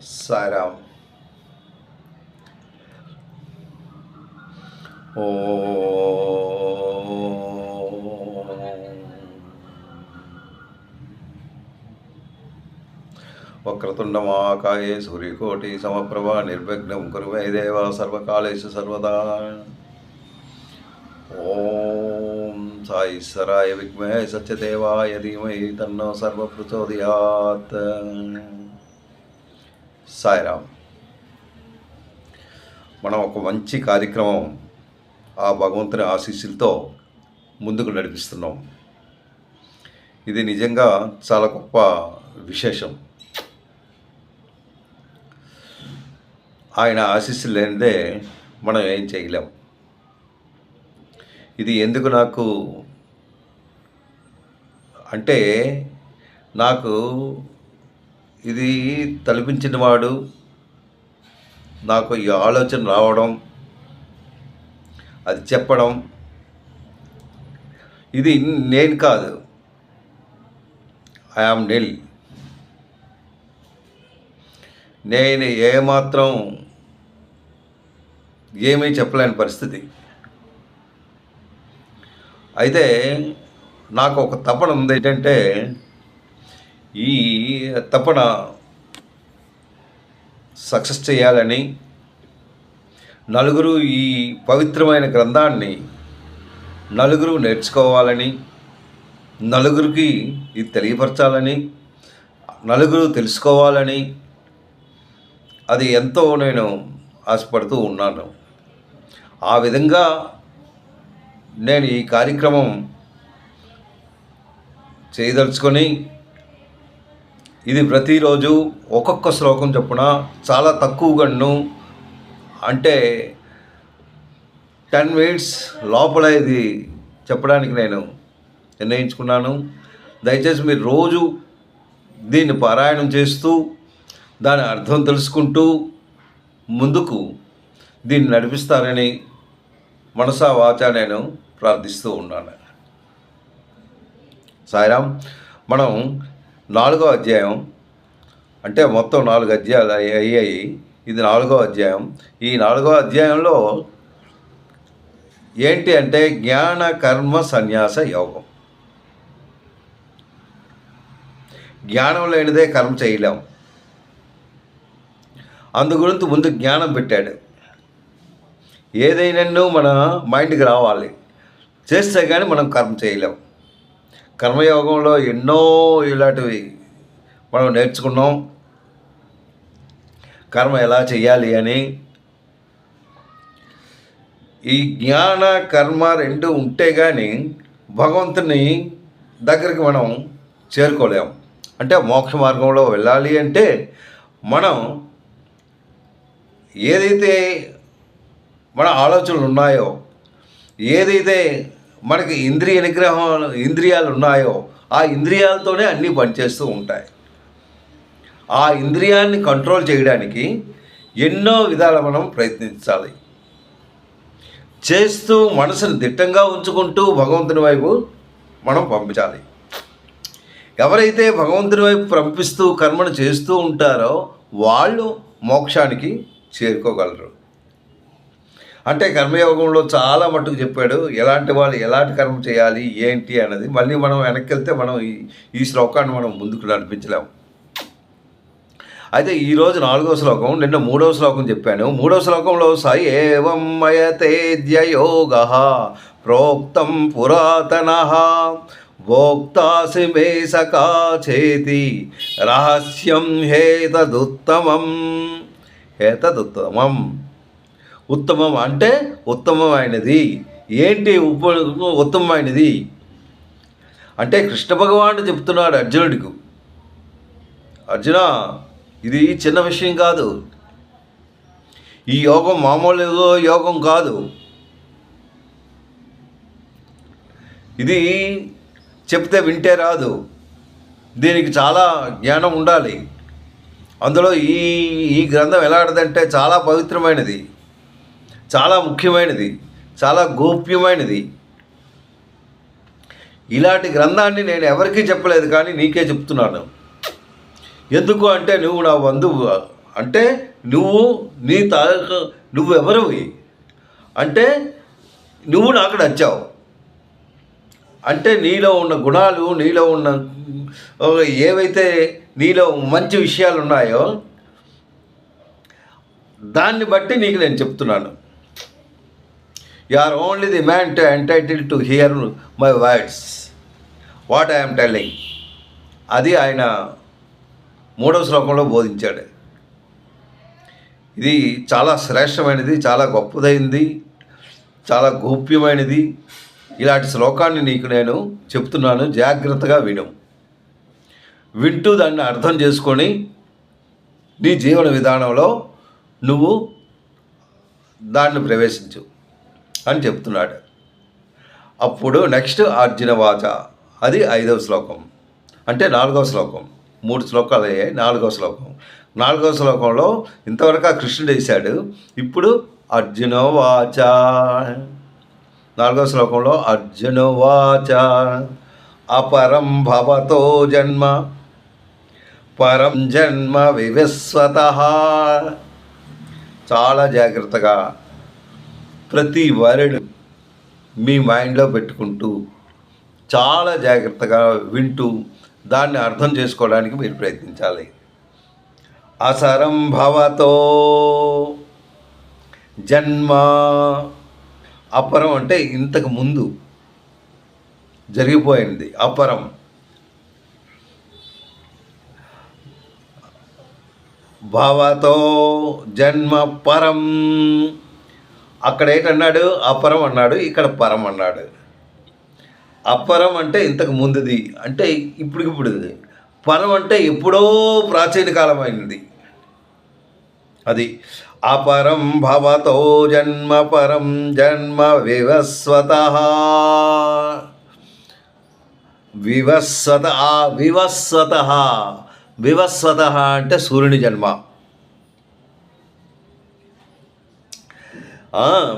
సాయిరామ్. ఓ వక్రతుండ మహాకాయే సూర్యకోటి సమప్రభ నిర్విఘ్నం కురు మే దేవ సర్వకాలేషు సర్వదా. ఓం సాయిశ్వరాయ విద్మహే సత్యదేవాయ ధీమహి తన్నో సర్వప్రచోదయాత్. సాయిరామ్. మనం ఒక మంచి కార్యక్రమం ఆ భగవంతుని ఆశీస్సులతో ముందుకు నడిపిస్తున్నాం. ఇది నిజంగా చాలా గొప్ప విశేషం. ఆయన ఆశీస్సులు లేనిదే మనం ఏం చేయలేం. ఇది ఎందుకు నాకు అంటే, నాకు ఇది తలపించిన వాడు, నాకు ఈ ఆలోచన రావడం, అది చెప్పడం, ఇది నేను కాదు, ఐఆమ్ నిల్. నేను ఏమాత్రం ఏమీ చెప్పలేని పరిస్థితి. అయితే నాకు ఒక తపన ఉంది. ఏంటంటే, ఈ తపన సక్సెస్ చేయాలని, నలుగురు ఈ పవిత్రమైన గ్రంథాన్ని నలుగురు నేర్చుకోవాలని, నలుగురికి ఇది తెలియపరచాలని, నలుగురు తెలుసుకోవాలని, అది ఎంతో నేను ఆశపడుతూ ఉన్నాను. ఆ విధంగా నేను ఈ కార్యక్రమం చేయదలుచుకొని, ఇది ప్రతిరోజు ఒక్కొక్క శ్లోకం చొప్పున చాలా తక్కువగాను, అంటే 10 minutes లోపల ఇది చెప్పడానికి నేను నిర్ణయించుకున్నాను. దయచేసి మీరు రోజు దీన్ని పారాయణం చేస్తూ, దాని అర్థం తెలుసుకుంటూ ముందుకు దీన్ని నడిపిస్తారని మనసా వాచా నేను ప్రార్థిస్తూ ఉన్నాను. సాయిరామ్. మనం 4వ అధ్యాయం, అంటే మొత్తం 4 అధ్యాయాలు అయ్యాయి. ఇది 4వ అధ్యాయం. ఈ 4వ అధ్యాయంలో ఏంటి అంటే, జ్ఞాన కర్మ సన్యాస యోగం. జ్ఞానం లేనిదే కర్మ చేయలేం. అందు గురించి ముందు జ్ఞానం పెట్టాడు. ఏదైనా మన మైండ్కి రావాలి, చేస్తే కానీ మనం కర్మ చేయలేం. కర్మయోగంలో ఎన్నో ఇలాంటివి మనం నేర్చుకున్నాం. కర్మ ఎలా చేయాలి అని. ఈ జ్ఞాన కర్మ రెండు ఉంటే కానీ భగవంతుని దగ్గరికి మనం చేరుకోలేం. అంటే మోక్ష మార్గంలో వెళ్ళాలి అంటే మనం ఏదైతే మన ఆలోచనలు ఉన్నాయో, ఏదైతే మనకి ఇంద్రియాలు ఉన్నాయో, ఆ ఇంద్రియాలతోనే అన్నీ పనిచేస్తూ ఉంటాయి. ఆ ఇంద్రియాన్ని కంట్రోల్ చేయడానికి ఎన్నో విధాలు మనం ప్రయత్నించాలి. చేస్తూ మనసును దిట్టంగా ఉంచుకుంటూ భగవంతుని వైపు మనం పంపించాలి. ఎవరైతే భగవంతుని వైపు పంపిస్తూ కర్మను చేస్తూ ఉంటారో వాళ్ళు మోక్షానికి చేరుకోగలరు. అంటే కర్మయోగంలో చాలా మట్టుకు చెప్పాడు, ఎలాంటి వాళ్ళు ఎలాంటి కర్మ చేయాలి ఏంటి అన్నది. మళ్ళీ మనం వెనక్కి వెళ్తే మనం ఈ శ్లోకాన్ని మనం ముందుకు నడిపించలేము. అయితే ఈరోజు 4వ శ్లోకం, నిన్న 3వ శ్లోకం చెప్పాను. 3వ శ్లోకంలో స ఏవం మయతేద్యయోగ ప్రోక్తం పురాతన భోక్తాసి మే సకా చేతి రహస్యం హేతదుత్తమం. ఉత్తమం అంటే ఉత్తమమైనది. ఏంటి ఉత్తమమైనది అంటే, కృష్ణ భగవానుడు చెప్తున్నాడు అర్జునుడికి, అర్జున, ఇది చిన్న విషయం కాదు. ఈ యోగం మామూలు యోగం కాదు. ఇది చెప్తే వింటే రాదు. దీనికి చాలా జ్ఞానం ఉండాలి. అందులో ఈ గ్రంథం ఎలాంటిదంటే చాలా పవిత్రమైనది, చాలా ముఖ్యమైనది, చాలా గోప్యమైనది. ఇలాంటి గ్రంథాన్ని నేను ఎవరికీ చెప్పలేదు, కానీ నీకే చెప్తున్నాను. ఎందుకు అంటే, నువ్వు నా బంధువు అంటే నువ్వు నీ నువ్వెవరివి అంటే నువ్వు నాకు నచ్చావు. అంటే నీలో ఉన్న గుణాలు, నీలో ఉన్న ఏవైతే నీలో మంచి విషయాలు ఉన్నాయో దాన్ని బట్టి నీకు నేను చెప్తున్నాను. You are only the man to entitle to hear my words what I'm telling. అది ఆయన 3వ శ్లోకంలో బోధించాడు. ఇది చాలా శ్రేష్టమైనది, చాలా గొప్పదైనది, చాలా గోప్యమైనది. ఇలాంటి శ్లోకాన్ని నీకు నేను చెప్తున్నాను, జాగ్రత్తగా విను. వింటూ దాన్ని అర్థం చేసుకొని నీ జీవన విధానంలో నువ్వు దాన్ని ప్రవేశించు అని చెప్తున్నాడు. అప్పుడు నెక్స్ట్ అర్జున వాచ, అది 5వ శ్లోకం, అంటే 4వ శ్లోకం. 3 శ్లోకాలు అయ్యాయి, 4వ శ్లోకం. 4వ శ్లోకంలో ఇంతవరకు ఆ కృష్ణుడు వేశాడు. ఇప్పుడు అర్జున వాచ, 4వ శ్లోకంలో అర్జున వాచ అపరం భవతో జన్మ పరం జన్మ వివస్వతః. చాలా జాగ్రత్తగా ప్రతి వర్డ్ మీ మైండ్లో పెట్టుకుంటూ చాలా జాగ్రత్తగా వింటూ దాన్ని అర్థం చేసుకోవడానికి మీరు ప్రయత్నించాలి. అసరం భవతో జన్మ, అపరం అంటే ఇంతకు ముందు జరిగిపోయింది అపరం. భవతో జన్మ పరం, అక్కడ ఏంటన్నాడు? అపరం అన్నాడు, ఇక్కడ పరం అన్నాడు. అపరం అంటే ఇంతకు ముందుది, అంటే ఇప్పుడుది. పరం అంటే ఎప్పుడో ప్రాచీన కాలమైనది. అది అపరం భవతో జన్మ పరం జన్మ వివస్వతః. వివస్వతః అంటే సూర్యుని జన్మ.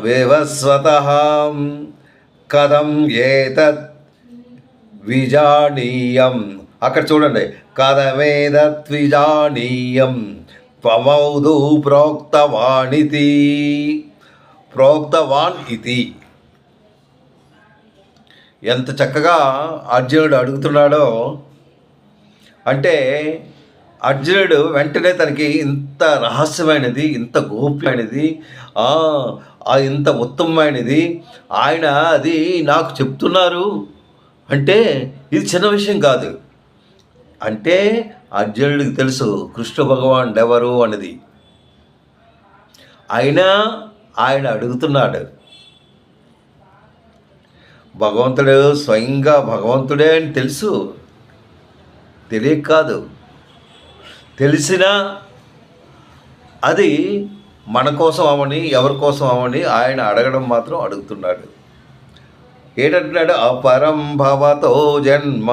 వివస్వతః కథం ఏతత్ విజానీయం. అక్కడ చూడండి, కథమేతత్ విజానీయం త్వమౌదు ప్రోక్తవాన్ ఇది. ఎంత చక్కగా అర్జునుడు అడుగుతున్నాడో, అంటే అర్జునుడు వెంటనే తనకి ఇంత రహస్యమైనది, ఇంత గోప్యమైనది, ఇంత ఉత్తమమైనది ఆయన అది నాకు చెప్తున్నారు అంటే ఇది చిన్న విషయం కాదు. అంటే అర్జునుడికి తెలుసు కృష్ణ భగవానుడు ఎవరు అన్నది. అయినా ఆయన అడుగుతున్నాడు. భగవంతుడు స్వయంగా భగవంతుడే అని తెలుసు, తెలియక కాదు, తెలిసినా అది మన కోసం అవని ఎవరి కోసం అవని ఆయన అడగడం మాత్రం అడుగుతున్నాడు. ఏంటంటున్నాడు? అపరం భవతో జన్మ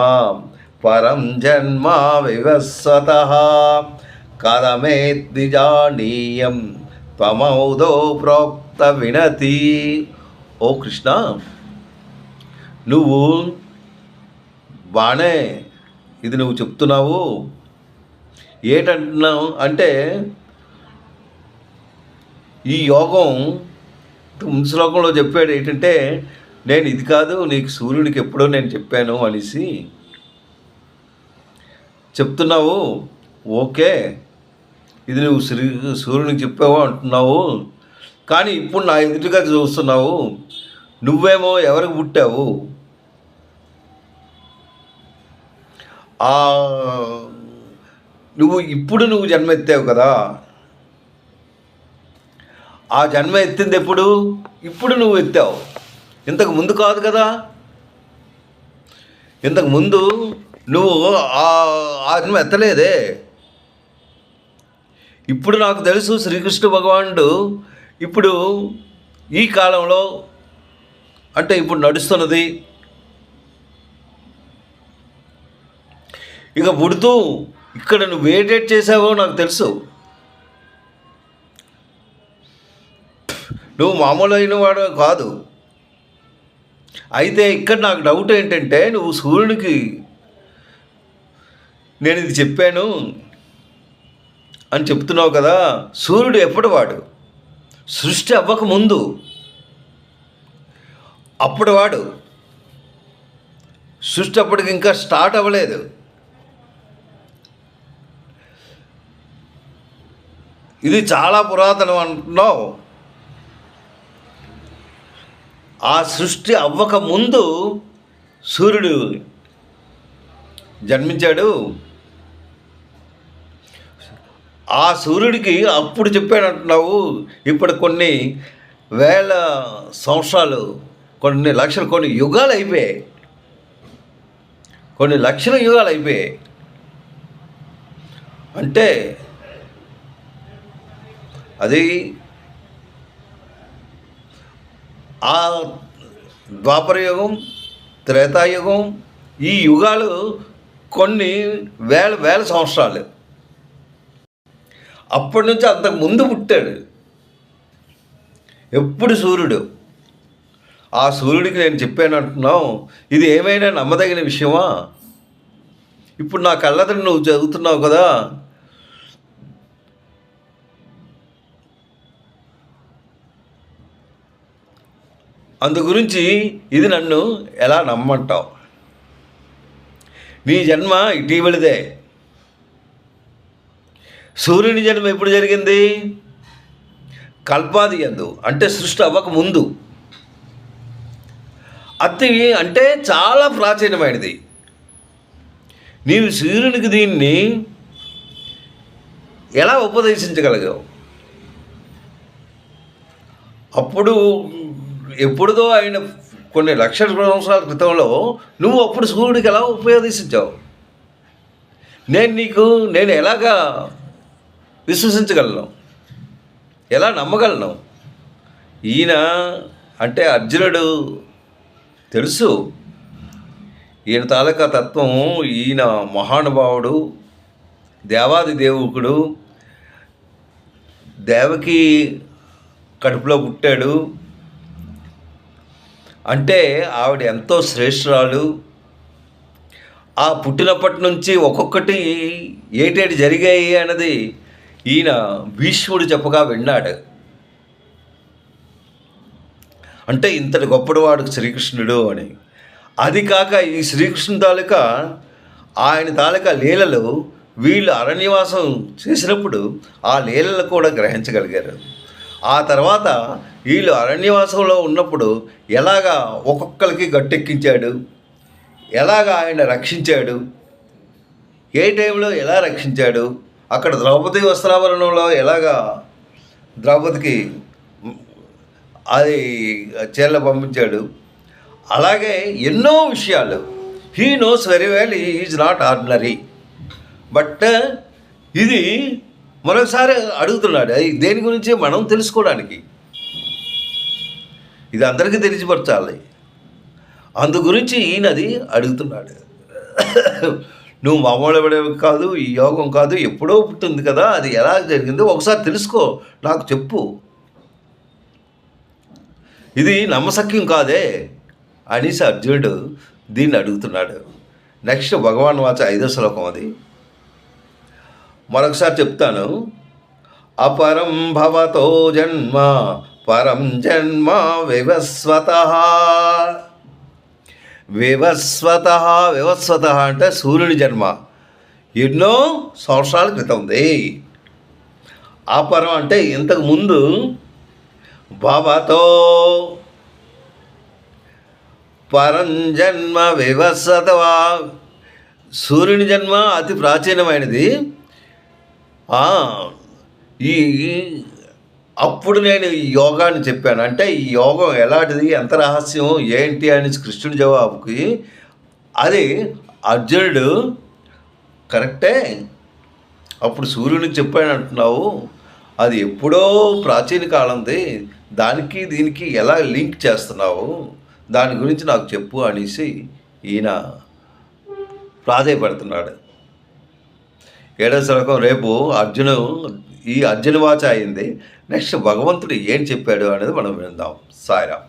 పరం జన్మ వివస్వతః కథమేద్విజానీయం త్వమౌదో ప్రోక్త వినతి. ఓ కృష్ణ, నువ్వు బానే ఇది నువ్వు చెప్తున్నావు. ఏంటంటున్నావు అంటే ఈ యోగం ముందు శ్లోకంలో చెప్పాడు ఏంటంటే, నేను ఇది కాదు నీకు సూర్యుడికి ఎప్పుడో నేను చెప్పాను అనేసి చెప్తున్నావు. ఓకే, ఇది నువ్వు సూర్యునికి చెప్పావు అంటున్నావు, కానీ ఇప్పుడు నా ఎదుటిగా చూస్తున్నావు. నువ్వేమో ఎవరికి పుట్టావు? నువ్వు జన్మ ఎత్తావు కదా. ఆ జన్మ ఎత్తింది ఎప్పుడు? ఇప్పుడు నువ్వు ఎత్తావు, ఇంతకు ముందు కాదు కదా. ఇంతకు ముందు నువ్వు ఆ జన్మ ఎత్తలేదే. ఇప్పుడు నాకు తెలుసు శ్రీకృష్ణ భగవానుడు ఇప్పుడు ఈ కాలంలో, అంటే ఇప్పుడు నడుస్తున్నది, ఇక పుడుతూ ఇక్కడ నువ్వు ఏడేట్ చేసావో నాకు తెలుసు. నువ్వు మామూలు అయిన వాడు కాదు. అయితే ఇక్కడ నాకు డౌట్ ఏంటంటే, నువ్వు సూర్యునికి నేను ఇది చెప్పాను అని చెప్తున్నావు కదా. సూర్యుడు ఎప్పటివాడు? సృష్టి అవ్వకముందు అప్పటివాడు. సృష్టి అప్పటికి ఇంకా స్టార్ట్ అవ్వలేదు. ఇది చాలా పురాతనం అంటున్నావు. ఆ సృష్టి అవ్వకముందు సూర్యుడు జన్మించాడు. ఆ సూర్యుడికి అప్పుడు చెప్పాడంటున్నావు. ఇప్పుడు కొన్ని వేల సంవత్సరాలు, కొన్ని లక్షలు, కొన్ని యుగాలు అయిపోయాయి. కొన్ని లక్షల యుగాలు అయిపోయాయి. అంటే అది ఆ ద్వాపరయుగం, త్రేతాయుగం, ఈ యుగాలు కొన్ని వేల సంవత్సరాలు. అప్పటి నుంచి అంతకు ముందు పుట్టాడు ఎప్పుడు సూర్యుడు. ఆ సూర్యుడికి నేను చెప్పాను అంటున్నావు. ఇది ఏమైనా నమ్మదగిన విషయమా? ఇప్పుడు నా కళ్ళతో నువ్వు చదువుతున్నావు కదా. అందు గురించి ఇది నన్ను ఎలా నమ్మంటావు? నీ జన్మ ఇటీవలిదే. సూర్యుని జన్మ ఎప్పుడు జరిగింది? కల్పాది యందు, అంటే సృష్టి అవ్వక ముందు. అది అంటే చాలా ప్రాచీనమైనది. నీవు సూర్యునికి దీన్ని ఎలా ఉపదేశించగలిగావు? అప్పుడు ఎప్పుడుదో ఆయన కొన్ని లక్షల సంవత్సరాల క్రితంలో నువ్వు అప్పుడు సూర్యుడికి ఎలా ఉపయోగించావు? నేను ఎలాగా విశ్వసించగలను? ఎలా నమ్మగలను? ఈయన అంటే అర్జునుడు తెలుసు. ఈయన తాలూకా తత్వం. ఈయన మహానుభావుడు, దేవాది దేవుకుడు, దేవకి కడుపులో పుట్టాడు. అంటే ఆవిడ ఎంతో శ్రేష్ఠురాలు. ఆ పుట్టినప్పటి నుంచి ఒక్కొక్కటి ఏటేటి జరిగాయి అన్నది ఈయన భీష్ముడు చెప్పగా విన్నాడు. అంటే ఇంతటి గొప్పటివాడు శ్రీకృష్ణుడు అని. అది కాక ఈ శ్రీకృష్ణుని తాలూకా ఆయన తాలూకా లీలలు వీళ్ళు అరణ్యవాసం చేసినప్పుడు ఆ లీలలు కూడా గ్రహించగలిగారు. ఆ తర్వాత వీళ్ళు అరణ్యవాసంలో ఉన్నప్పుడు ఎలాగా ఒక్కొక్కరికి గట్టెక్కించాడు, ఎలాగా ఆయన రక్షించాడు, ఏ టైంలో ఎలా రక్షించాడు, అక్కడ ద్రౌపది వస్త్రాభరణంలో ఎలాగా ద్రౌపదికి అది చీరలు పంపించాడు. అలాగే ఎన్నో విషయాలు. He knows very well he is not ordinary. But ఇది మరొకసారి అడుగుతున్నాడు. దేని గురించి మనం తెలుసుకోవడానికి. ఇది అందరికీ తెలిసిపరచాలి. అందు గురించి ఈయనది అడుగుతున్నాడు. నువ్వు మామూలు కాదు, ఈ యోగం కాదు, ఎప్పుడో పుట్టింది కదా, అది ఎలా జరిగిందో ఒకసారి తెలుసుకో, నాకు చెప్పు. ఇది నమ్మశక్యం కాదే అనేసి అర్జునుడు దీన్ని అడుగుతున్నాడు. నెక్స్ట్ భగవాన్ వాచ 5వ శ్లోకం. అది మరొకసారి చెప్తాను. అపరం భవతో జన్మ పరం జన్మ వివస్వతః. వివస్వతః అంటే సూర్యుని జన్మ ఎన్నో సంవత్సరాల క్రితం ఉంది. అపరం అంటే ఇంతకు ముందు. భవతో పరం జన్మ వివస్వతవా. సూర్యుని జన్మ అతి ప్రాచీనమైనది. ఈ అప్పుడు నేను ఈ యోగాన్ని చెప్పాను. అంటే ఈ యోగం ఎలాంటిది, ఎంత రహస్యం ఏంటి అని కృష్ణుడి జవాబుకి అది అర్జునుడు కరెక్టే. అప్పుడు సూర్యునికి చెప్పాను అంటున్నావు. అది ఎప్పుడో ప్రాచీన కాలంది. దానికి దీనికి ఎలా లింక్ చేస్తున్నావు, దాని గురించి నాకు చెప్పు అనేసి ఈయన ప్రాధేయపడుతున్నాడు. 7వ శ్లోకం రేపు ఈ అర్జున వాచ అయింది. నెక్స్ట్ భగవంతుడు ఏం చెప్పాడు అనేది మనం విందాం. సాయిరామ్.